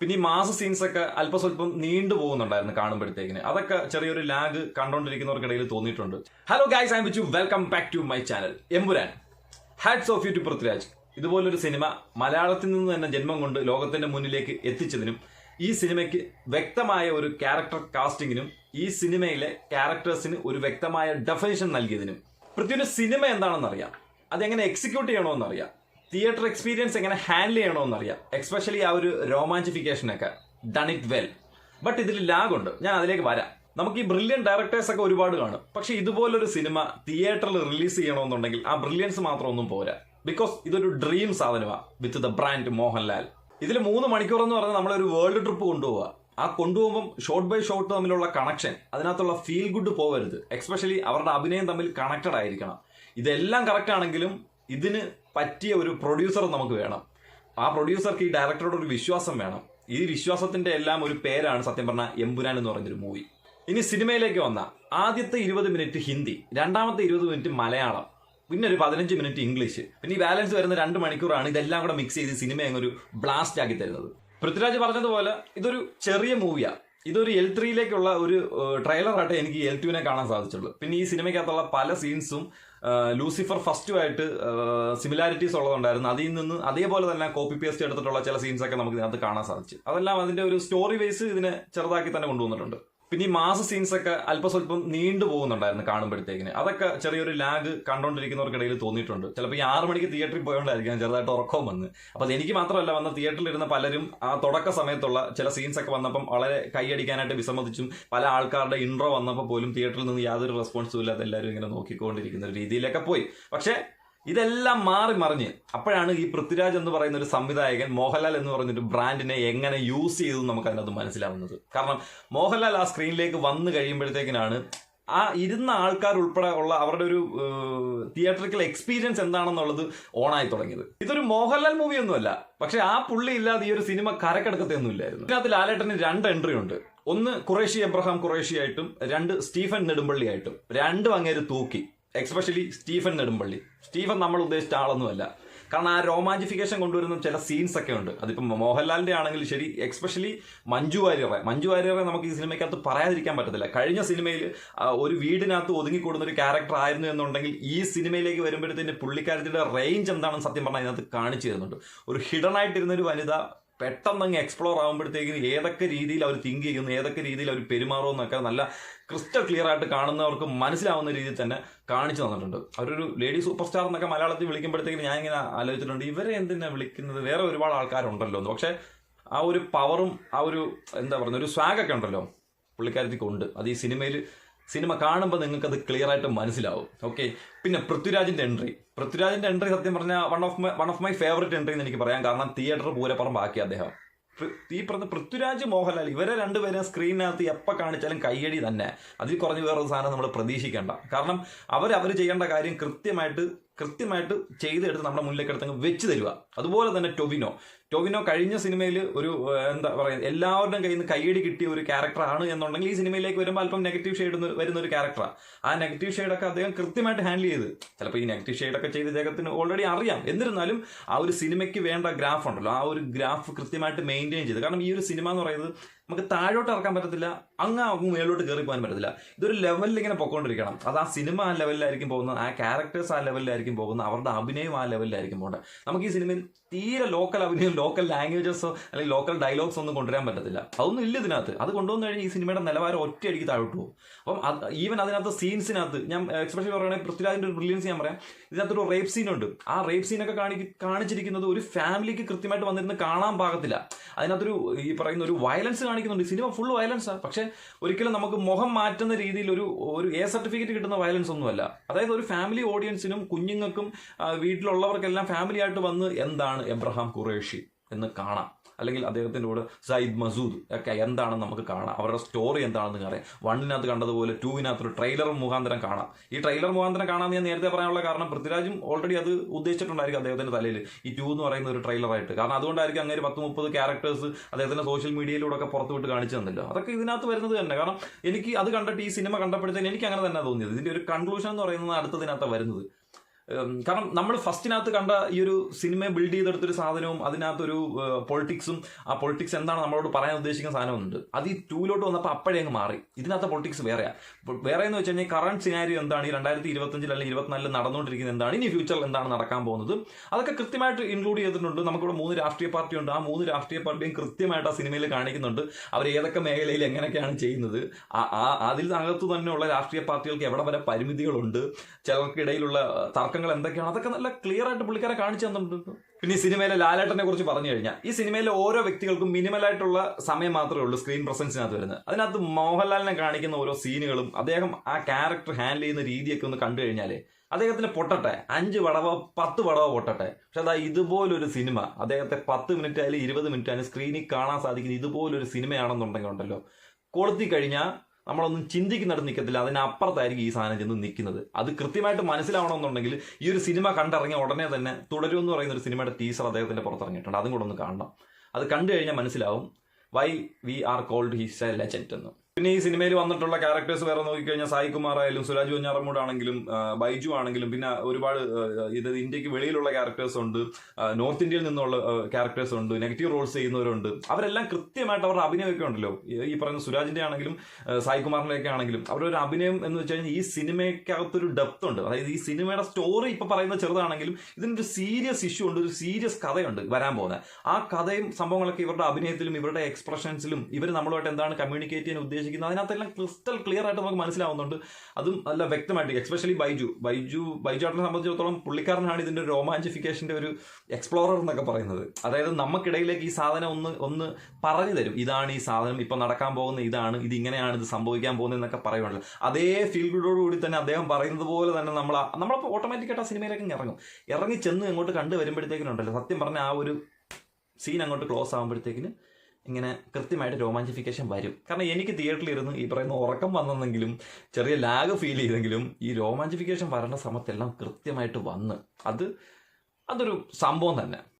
പിന്നെ ഈ mass scenes ഒക്കെ അല്പസ്വല്പം നീണ്ടു പോകുന്നുണ്ടായിരുന്നു കാണുമ്പോഴത്തേക്കിന്. അതൊക്കെ ചെറിയൊരു ലാഗ് കണ്ടുകൊണ്ടിരിക്കുന്നവർക്കിടയിൽ തോന്നിയിട്ടുണ്ട്. Hello guys, I am Vichu, welcome back to my channel Empuraan. Hats off you to Prithviraj. ഇതുപോലൊരു സിനിമ മലയാളത്തിൽ നിന്ന് തന്നെ ജന്മം കൊണ്ട് ലോകത്തിന്റെ മുന്നിലേക്ക് എത്തിച്ചതിനും ഈ സിനിമയ്ക്ക് വ്യക്തമായ ഒരു ക്യാരക്ടർ കാസ്റ്റിങ്ങിനും ഈ സിനിമയിലെ ക്യാരക്ടേഴ്സിന് ഒരു വ്യക്തമായ ഡെഫിനിഷൻ നൽകിയതിനും പൃഥ്വിയുടെ സിനിമ എന്താണെന്നറിയാം, അതെങ്ങനെ എക്സിക്യൂട്ട് ചെയ്യണമെന്നറിയാം, തിയേറ്റർ എക്സ്പീരിയൻസ് എങ്ങനെ ഹാൻഡിൽ ചെയ്യണമെന്നറിയാം. എക്സ്പെഷ്യലി ആ ഒരു റൊമാൻറ്റിഫിക്കേഷനൊക്കെ ഡൺ ഇറ്റ് വെൽ. ബട്ട് ഇതിൽ ലാഗുണ്ട്, ഞാൻ അതിലേക്ക് വരാം. നമുക്ക് ഈ ബ്രില്യൻ ഡയറക്ടേഴ്സ് ഒക്കെ ഒരുപാട് കാണും. പക്ഷെ ഇതുപോലൊരു സിനിമ തിയേറ്ററിൽ റിലീസ് ചെയ്യണമെന്നുണ്ടെങ്കിൽ ആ ബ്രില്യൻസ് മാത്രം ഒന്നും പോരാ. ബിക്കോസ് ഇതൊരു ഡ്രീം സാധനമാണ് വിത്ത് ദ ബ്രാൻഡ് മോഹൻലാൽ. ഇതിൽ 3 മണിക്കൂർ എന്ന് പറഞ്ഞാൽ നമ്മളൊരു വേൾഡ് ട്രിപ്പ് കൊണ്ടുപോവുക. ആ കൊണ്ടുപോകുമ്പം ഷോട്ട് ബൈ ഷോട്ട് തമ്മിലുള്ള കണക്ഷൻ, അതിനകത്തുള്ള ഫീൽ ഗുഡ് പോവരുത്. എക്സ്പെഷ്യലി അവരുടെ അഭിനയം തമ്മിൽ കണക്റ്റഡ് ആയിരിക്കണം. ഇതെല്ലാം കറക്റ്റ് ആണെങ്കിലും ഇതിന് പറ്റിയ ഒരു പ്രൊഡ്യൂസർ നമുക്ക് വേണം. ആ പ്രൊഡ്യൂസർക്ക് ഈ ഡയറക്ടറോട് ഒരു വിശ്വാസം വേണം. ഈ വിശ്വാസത്തിന്റെ എല്ലാം ഒരു പേരാണ് സത്യം പറഞ്ഞാൽ എമ്പുരാൻ എന്ന് പറയുന്നൊരു മൂവി. ഇനി സിനിമയിലേക്ക് വന്ന ആദ്യത്തെ 20 മിനിറ്റ് ഹിന്ദി, രണ്ടാമത്തെ 20 മിനിറ്റ് മലയാളം, പിന്നെ ഒരു 15 മിനിറ്റ് ഇംഗ്ലീഷ്, പിന്നെ ഈ ബാലൻസ് വരുന്ന 2 മണിക്കൂറാണ് ഇതെല്ലാം കൂടെ മിക്സ് ചെയ്ത് സിനിമ അങ്ങൊരു ബ്ലാസ്റ്റ് ആക്കി തരുന്നത്. പൃഥ്വിരാജ് പറഞ്ഞതുപോലെ ഇതൊരു ചെറിയ മൂവിയാണ്. ഇതൊരു L3 ഒരു ട്രെയിലറായിട്ട് എനിക്ക് L2 കാണാൻ സാധിച്ചുള്ളൂ. പിന്നെ ഈ സിനിമയ്ക്കകത്തുള്ള പല സീൻസും ലൂസിഫർ ഫസ്റ്റുമായിട്ട് സിമിലാരിറ്റീസ് ഉള്ളതുണ്ടായിരുന്നു. അതിൽ നിന്ന് അതേപോലെ തന്നെ കോപ്പി പേസ്റ്റ് എടുത്തിട്ടുള്ള ചില സീൻസ് ഒക്കെ നമുക്ക് ഇതിനകത്ത് കാണാൻ സാധിച്ചു. അതെല്ലാം അതിന്റെ ഒരു സ്റ്റോറി വൈസ് ഇതിനെ ചെറുതാക്കി തന്നെ കൊണ്ടുവന്നിട്ടുണ്ട്. പിന്നെ ഈ മാസ് സീൻസ് ഒക്കെ അല്പസ്വല്പം നീണ്ടു പോകുന്നുണ്ടായിരുന്നു കാണുമ്പോഴത്തേക്കിന്. അതൊക്കെ ചെറിയൊരു ലാഗ് കണ്ടുകൊണ്ടിരിക്കുന്നവർക്കിടയിൽ തോന്നിയിട്ടുണ്ട്. ചിലപ്പോൾ ഈ 6 മണിക്ക് തിയേറ്ററിൽ പോയോണ്ടായിരിക്കും ചെറുതായിട്ട് ഉറക്കം വന്ന്. അപ്പോൾ അത് എനിക്ക് മാത്രമല്ല, വന്ന തിയേറ്ററിൽ ഇരുന്ന പലരും ആ തുടക്ക സമയത്തുള്ള ചില സീൻസ് ഒക്കെ വന്നപ്പം വളരെ കൈയടിക്കാനായിട്ട് വിസമ്മതിച്ചും പല ആൾക്കാരുടെ ഇൻട്രോ വന്നപ്പോൾ പോലും തിയേറ്ററിൽ നിന്ന് യാതൊരു റെസ്പോൺസും ഇല്ലാതെ എല്ലാവരും ഇങ്ങനെ നോക്കിക്കൊണ്ടിരിക്കുന്ന ഒരു രീതിയിലൊക്കെ പോയി. പക്ഷേ ഇതെല്ലാം മാറി മറിഞ്ഞ് അപ്പോഴാണ് ഈ പൃഥ്വിരാജ് എന്ന് പറയുന്ന ഒരു സംവിധായകൻ മോഹൻലാൽ എന്ന് പറയുന്നൊരു ബ്രാൻഡിനെ എങ്ങനെ യൂസ് ചെയ്തു നമുക്ക് അതിനകത്ത് മനസ്സിലാവുന്നത്. കാരണം മോഹൻലാൽ ആ സ്ക്രീനിലേക്ക് വന്നു കഴിയുമ്പോഴത്തേക്കിനാണ് ആ ഇരുന്ന ആൾക്കാർ ഉൾപ്പെടെ ഉള്ള അവരുടെ ഒരു തിയേറ്ററിക്കൽ എക്സ്പീരിയൻസ് എന്താണെന്നുള്ളത് ഓണായി തുടങ്ങിയത്. ഇതൊരു മോഹൻലാൽ മൂവിയൊന്നുമല്ല, പക്ഷെ ആ പുള്ളി ഇല്ലാതെ ഈ ഒരു സിനിമ കരക്കെടുക്കത്തൊന്നും ഇല്ലായിരുന്നു. ഇതിനകത്ത് ലാലേട്ടന് 2 എൻട്രി ഉണ്ട്. ഒന്ന് ഖുറേഷി എബ്രഹാം ഖുറേഷി ആയിട്ടും 2 സ്റ്റീഫൻ നെടുമ്പള്ളി ആയിട്ടും. 2 അങ്ങേര് തൂക്കി. Especially Stephen Nedumpally. സ്റ്റീഫൻ നമ്മൾ ഉദ്ദേശിച്ച ആളൊന്നുമല്ല. കാരണം ആ റൊമാൻറ്റിഫിക്കേഷൻ കൊണ്ടുവരുന്ന ചില സീൻസ് ഒക്കെ ഉണ്ട്. അതിപ്പം മോഹൻലാലിന്റെ ആണെങ്കിൽ ശരി, എക്സ്പെഷ്യലി മഞ്ജു വാര്യറെ നമുക്ക് ഈ സിനിമയ്ക്കകത്ത് പറയാതിരിക്കാൻ പറ്റത്തില്ല. കഴിഞ്ഞ സിനിമയിൽ ഒരു വീടിനകത്ത് ഒതുങ്ങിക്കൂടുന്ന ഒരു ക്യാരക്ടർ ആയിരുന്നു എന്നുണ്ടെങ്കിൽ ഈ സിനിമയിലേക്ക് വരുമ്പോഴത്തേന് പുള്ളിക്കാരത്തിന്റെ റേഞ്ച് എന്താണെന്ന് സത്യം പറഞ്ഞാൽ ഇതിനകത്ത് കാണിച്ചു തരുന്നുണ്ട്. ഒരു ഹിഡൻ ആയിട്ടിരുന്ന ഒരു വനിത പെട്ടെന്ന് അങ്ങ് എക്സ്പ്ലോർ ആകുമ്പോഴത്തേക്കും ഏതൊക്കെ രീതിയിൽ അവർ തിങ്ക് ചെയ്യുന്നു, ഏതൊക്കെ രീതിയിൽ അവർ പെരുമാറുമെന്നൊക്കെ നല്ല ക്രിസ്റ്റൽ ക്ലിയർ ആയിട്ട് കാണുന്നവർക്ക് മനസ്സിലാവുന്ന രീതിയിൽ തന്നെ കാണിച്ചു തന്നിട്ടുണ്ട്. അവരൊരു ലേഡി സൂപ്പർ സ്റ്റാർ എന്നൊക്കെ മലയാളത്തിൽ വിളിക്കുമ്പോഴത്തേക്കും ഞാൻ ഇങ്ങനെ ആലോചിച്ചിട്ടുണ്ട്, ഇവരെ എന്തിനാ വിളിക്കുന്നത്, വേറെ ഒരുപാട് ആൾക്കാരുണ്ടല്ലോ എന്ന്. പക്ഷെ ആ ഒരു പവറും ആ ഒരു എന്താ പറയുക ഒരു സ്വാഗൊക്കെ ഉണ്ടല്ലോ പുള്ളിക്കാരത്തിക്കുണ്ട്. അത് ഈ സിനിമ കാണുമ്പോൾ നിങ്ങൾക്ക് അത് ക്ലിയർ ആയിട്ട് മനസ്സിലാവും. ഓക്കെ. പിന്നെ പൃഥ്വിരാജിന്റെ എൻട്രി സത്യം പറഞ്ഞാൽ one of my favourite entry എന്ന് എനിക്ക് പറയാം. കാരണം തിയേറ്റർ പൂരപ്പുറമ്പാക്കി അദ്ദേഹം. ഈ പറഞ്ഞ പൃഥ്വിരാജ് മോഹൻലാൽ ഇവരെ രണ്ടുപേരും സ്ക്രീനിനകത്ത് എപ്പോൾ കാണിച്ചാലും കയ്യടി തന്നെ. അതിൽ കുറഞ്ഞ് വേറൊരു സാധനം നമ്മൾ പ്രതീക്ഷിക്കേണ്ട. കാരണം അവർ ചെയ്യേണ്ട കാര്യം കൃത്യമായിട്ട് ചെയ്തെടുത്ത് നമ്മുടെ മുന്നിലേക്ക് എടുത്തങ്ങ് വെച്ച് തരിക. അതുപോലെ തന്നെ ടൊവിനോ കഴിഞ്ഞ സിനിമയിൽ ഒരു എന്താ പറയുക എല്ലാവരുടെയും കയ്യിൽ നിന്ന് കയ്യടി കിട്ടിയ ഒരു ക്യാരക്ടറാണ് എന്നുണ്ടെങ്കിൽ ഈ സിനിമയിലേക്ക് വരുമ്പോൾ അല്പം നെഗറ്റീവ് ഷെയ്ഡ് വരുന്ന ഒരു ക്യാരക്ടറാണ്. ആ നെഗറ്റീവ് ഷെയ്ഡൊക്കെ അദ്ദേഹം കൃത്യമായിട്ട് ഹാൻഡിൽ ചെയ്ത്, ചിലപ്പോൾ ഈ നെഗറ്റീവ് ഷെയ്ഡൊക്കെ ചെയ്ത് അദ്ദേഹത്തിന് ഓൾറെഡി അറിയാം. എന്നിരുന്നാലും ആ ഒരു സിനിമയ്ക്ക് വേണ്ട ഗ്രാഫ് ഉണ്ടല്ലോ, ആ ഒരു ഗ്രാഫ് കൃത്യമായിട്ട് മെയിൻറ്റെയിൻ ചെയ്ത്. കാരണം ഈ ഒരു സിനിമ എന്ന് പറയുന്നത് നമുക്ക് താഴോട്ട് ഇറക്കാൻ പറ്റത്തില്ല, അങ്ങ് മേലോട്ട് കയറി പോകാൻ പറ്റത്തില്ല. ഇതൊരു ലെവലിൽ ഇങ്ങനെ പൊക്കോണ്ടിരിക്കണം. അത് ആ സിനിമ ആ ലെവലിലായിരിക്കും പോകുന്നത്, ആ ക്യാരക്ടേഴ്സ് ആ ലെവലിലായിരിക്കും പോകുന്നത്, അവരുടെ അഭിനയം ആ ലെവലിലായിരിക്കും പോകേണ്ടത്. നമുക്ക് ഈ സിനിമയിൽ തീരെ ലോക്കൽ അഭിനയം, ലോക്കൽ ലാംഗ്വേജസോ അല്ലെങ്കിൽ ലോക്കൽ ഡയലോഗ്സ് ഒന്നും കൊണ്ടുവരാൻ പറ്റത്തില്ല. അതൊന്നും ഇല്ല ഇതിനകത്ത്. അത് കൊണ്ടുവന്നു കഴിഞ്ഞാൽ ഈ സിനിമയുടെ നിലവാരം ഒറ്റയടിക്ക് താഴോട്ട് പോകും. അപ്പം ഈവൻ അതിനകത്ത് സീൻസിനകത്ത് ഞാൻ എക്സ്പെഷ്യലി പറയുകയാണെങ്കിൽ പൃഥ്വിരാജിന്റെ ഒരു ബ്രില്യൻസ് ഞാൻ പറയാം. ഇതിനകത്തൊരു റേപ്പ് സീനുണ്ട്. ആ റേപ്പ് സീനൊക്കെ കാണിച്ചിരിക്കുന്നത് ഒരു ഫാമിലിക്ക് കൃത്യമായിട്ട് വന്നിരുന്ന് കാണാൻ പാകത്തില്ല. അതിനകത്തൊരു ഈ പറയുന്ന ഒരു വയലൻസ് കാണിക്കുന്നുണ്ട്. സിനിമ ഫുൾ വയലൻസാണ്. പക്ഷെ ഒരിക്കലും നമുക്ക് മുഖം മാറ്റുന്ന രീതിയിൽ ഒരു A സർട്ടിഫിക്കറ്റ് കിട്ടുന്ന വയലൻസ് ഒന്നുമല്ല. അതായത് ഒരു ഫാമിലി ഓഡിയൻസിനും കുഞ്ഞുങ്ങൾക്കും വീട്ടിലുള്ളവർക്കെല്ലാം ഫാമിലി ആയിട്ട് വന്ന് എന്താണ് എബ്രഹാം ഖുറേഷി എന്ന് കാണാം. അല്ലെങ്കിൽ അദ്ദേഹത്തിൻ്റെ കൂടെ സയ്യിദ് മസൂദ് ഒക്കെ എന്താണെന്ന് നമുക്ക് കാണാം. അവരുടെ സ്റ്റോറി എന്താണെന്ന് അറിയാം. 1 കണ്ടതുപോലെ 2 ഒരു ട്രെയിലർ മുഖാന്തരം കാണാം. ഈ ട്രെയിലർ മുഖാന്തരം കാണാൻ ഞാൻ നേരത്തെ പറയാനുള്ള കാരണം പൃഥ്വിരാജും ഓൾറെഡി അത് ഉദ്ദേശിച്ചിട്ടുണ്ടായിരിക്കും അദ്ദേഹത്തിന്റെ തലയിൽ ഈ 2 എന്ന് പറയുന്ന ഒരു ട്രെയിലറായിട്ട്. കാരണം അതുകൊണ്ടായിരിക്കും അങ്ങനെ 10-30 ക്യാരക്ടേഴ്സ് അദ്ദേഹത്തിന്റെ സോഷ്യൽ മീഡിയയിലൂടെ ഒക്കെ പുറത്തു വിട്ട് കാണിച്ചു തന്നില്ല. അതൊക്കെ ഇതിനകത്ത് വരുന്നത് തന്നെ. കാരണം എനിക്ക് അത് കണ്ടിട്ട് ഈ സിനിമ കണ്ടപ്പോഴത്തേന് എനിക്ക് അങ്ങനെ തന്നെ തോന്നിയത്. ഇതിന്റെ ഒരു കൺക്ലൂഷൻ എന്ന് പറയുന്നത് അടുത്തതിനകത്ത് വരുന്നത് കാരണം നമ്മൾ ഫസ്റ്റിനകത്ത് കണ്ട ഈ ഒരു സിനിമയെ ബിൽഡ് ചെയ്തെടുത്തൊരു സാധനവും അതിനകത്തൊരു പൊളിറ്റിക്സും, ആ പൊളിറ്റിക്സ് എന്താണ് നമ്മളോട് പറയാൻ ഉദ്ദേശിക്കുന്ന സാധനമുണ്ട്. അത് ഈ 2 വന്നപ്പോൾ അപ്പോഴേ അങ്ങ് മാറി. ഇതിനകത്ത് പൊളിറ്റിക്സ് വേറെയാണ്. വേറെ എന്ന് വെച്ച് കഴിഞ്ഞാൽ കറണ്ട് സിനാരിയോ എന്താണ്, ഈ 2025 അല്ലെങ്കിൽ 2024 നടന്നുകൊണ്ടിരിക്കുന്നത് എന്താണ്, ഇനി ഫ്യൂച്ചറിൽ എന്താണ് നടക്കാൻ പോകുന്നത്, അതൊക്കെ കൃത്യമായിട്ട് ഇൻക്ലൂഡ് ചെയ്തിട്ടുണ്ട്. നമുക്കിവിടെ 3 രാഷ്ട്രീയ പാർട്ടിയുണ്ട്. ആ 3 രാഷ്ട്രീയ പാർട്ടിയും കൃത്യമായിട്ട് ആ സിനിമയിൽ കാണിക്കുന്നുണ്ട്. അവർ ഏതൊക്കെ മേഖലയിൽ എങ്ങനെയൊക്കെയാണ് ചെയ്യുന്നത്, അതിനകത്ത് തന്നെയുള്ള രാഷ്ട്രീയ പാർട്ടികൾക്ക് എവിടെ വരെ പരിമിതികളുണ്ട്, ചിലർക്കിടയിലുള്ള തർക്കങ്ങൾ എന്തൊക്കെയാണ്, അതൊക്കെ നല്ല ക്ലിയർ ആയിട്ട് പുള്ളിക്കാരെ കാണിച്ചു തന്നിട്ടുണ്ട്. പിന്നെ ഈ സിനിമയിലെ ലാലേട്ടനെ കുറിച്ച് പറഞ്ഞു കഴിഞ്ഞാൽ, ഈ സിനിമയിലെ ഓരോ വ്യക്തികൾക്കും മിനിമലായിട്ടുള്ള സമയം മാത്രമേ ഉള്ളൂ സ്ക്രീൻ പ്രസൻസിനകത്ത് വരുന്നത്. അതിനകത്ത് മോഹൻലാലിനെ കാണിക്കുന്ന ഓരോ സീനുകളും അദ്ദേഹം ആ ക്യാരക്ടർ ഹാൻഡിൽ ചെയ്യുന്ന രീതിയൊക്കെ ഒന്ന് കണ്ടു കഴിഞ്ഞാലേ അദ്ദേഹത്തിന് പൊട്ടട്ടെ, 5 വടവോ 10 വടവോ പൊട്ടട്ടെ. പക്ഷെ അതാ ഇതുപോലൊരു സിനിമ അദ്ദേഹത്തെ 10 മിനിറ്റ് ആയാലും 20 മിനിറ്റ് ആയാലും സ്ക്രീനിൽ കാണാൻ സാധിക്കുന്ന ഇതുപോലൊരു സിനിമയാണെന്നുണ്ടെങ്കിൽ ഉണ്ടല്ലോ, കൊളുത്തി കഴിഞ്ഞാൽ നമ്മളൊന്നും ചിന്തിക്കുന്നിടത്ത് നിൽക്കത്തില്ല, അതിനപ്പുറത്തായിരിക്കും ഈ സാധനം ചെന്ന് നിൽക്കുന്നത്. അത് കൃത്യമായിട്ട് മനസ്സിലാവണമെന്നുണ്ടെങ്കിൽ ഈ ഒരു സിനിമ കണ്ടിറങ്ങിയ ഉടനെ തന്നെ തുടരും എന്ന് പറയുന്ന ഒരു സിനിമയുടെ ടീസർ അദ്ദേഹത്തിന്റെ പുറത്തിറങ്ങിയിട്ടുണ്ട്. അതും കൂടെ ഒന്ന് കാണണം. അത് കണ്ടു കഴിഞ്ഞാൽ മനസ്സിലാവും why we are called his a legend എന്ന്. പിന്നെ ഈ സിനിമയിൽ വന്നിട്ടുള്ള ക്യാരക്ടേഴ്സ് വേറെ നോക്കിക്കഴിഞ്ഞാൽ സായി കുമാർ ആയാലും സുരാജ് വെഞ്ഞാറമൂട് ആണെങ്കിലും ബൈജു ആണെങ്കിലും പിന്നെ ഒരുപാട് ഇത് ഇന്ത്യക്ക് വെളിയിലുള്ള ക്യാരക്ടേഴ്സ് ഉണ്ട്, നോർത്ത് ഇന്ത്യയിൽ നിന്നുള്ള ക്യാരക്ടേഴ്സ് ഉണ്ട്, നെഗറ്റീവ് റോൾസ് ചെയ്യുന്നവരുണ്ട്. അവരെല്ലാം കൃത്യമായിട്ട് അവരുടെ അഭിനയമൊക്കെ ഉണ്ടല്ലോ. ഈ പറയുന്ന സുരാജിന്റെ ആണെങ്കിലും സായി കുമാറിന്റെ ആണെങ്കിലും അവരുടെ ഒരു അഭിനയം എന്ന് വെച്ച് കഴിഞ്ഞാൽ ഈ സിനിമയ്ക്കകത്തൊരു ഡെപ്ത് ഉണ്ട്. അതായത് ഈ സിനിമയുടെ സ്റ്റോറി ഇപ്പൊ പറയുന്നത് ചെറുതാണെങ്കിലും ഇതിനൊരു സീരിയസ് ഇഷ്യൂ ഉണ്ട്, ഒരു സീരിയസ് കഥയുണ്ട് വരാൻ പോകുന്നത്. ആ കഥയും സംഭവങ്ങളൊക്കെ ഇവരുടെ അഭിനയത്തിലും ഇവരുടെ എക്സ്പ്രഷൻസിലും ഇവർ നമ്മളുമായിട്ട് എന്താണ് കമ്മ്യൂണിക്കേറ്റ് ചെയ്യാൻ ഉദ്ദേശിക്കുന്നത് അതിനകത്തെല്ലാം ക്രിസ്റ്റൽ ക്ലിയർ ആയിട്ട് നമുക്ക് മനസ്സിലാവുന്നുണ്ട്. അതും നല്ല വ്യക്തമായിട്ട്. എസ്പെഷ്യലി ബൈജു ആട്ടിനെ സംബന്ധിച്ചിടത്തോളം പുള്ളിക്കാരനാണ് ഇതിന്റെ രോമാഞ്ചിഫിക്കേഷന്റെ ഒരു എക്സ്പ്ലോറർ എന്നൊക്കെ പറയുന്നത്. അതായത് നമുക്കിടയിലേക്ക് ഈ സാധനം ഒന്ന് പറഞ്ഞു തരും, ഇതാണ് ഈ സാധനം, ഇപ്പൊ നടക്കാൻ പോകുന്ന ഇതാണ്, ഇത് ഇങ്ങനെയാണ്, ഇത് സംഭവിക്കാൻ പോകുന്നത് എന്നൊക്കെ പറയുവാണല്ലോ. അതേ ഫീൽഡോടുകൂടി തന്നെ അദ്ദേഹം പറയുന്നത് പോലെ തന്നെ നമ്മളിപ്പോൾ ഓട്ടോമാറ്റിക്കായിട്ട് ആ സിനിമയിലേക്ക് ഇറങ്ങി ചെന്ന് അങ്ങോട്ട് കണ്ടു വരുമ്പോഴത്തേക്കിനുണ്ടല്ലോ, സത്യം പറഞ്ഞാൽ ആ ഒരു സീൻ അങ്ങോട്ട് ക്ലോസ് ആകുമ്പോഴത്തേക്കിന് ഇങ്ങനെ കൃത്യമായിട്ട് രോമാഞ്ചിഫിക്കേഷൻ വരും. കാരണം എനിക്ക് തിയേറ്ററിൽ ഇരുന്ന് ഈ പറയുന്ന ഉറക്കം വന്നെങ്കിലും ചെറിയ ലാഗ് ഫീൽ ചെയ്തെങ്കിലും ഈ രോമാഞ്ചിഫിക്കേഷൻ വരേണ്ട സമയത്തെല്ലാം കൃത്യമായിട്ട് വന്ന് അതൊരു സംഭവം തന്നെ.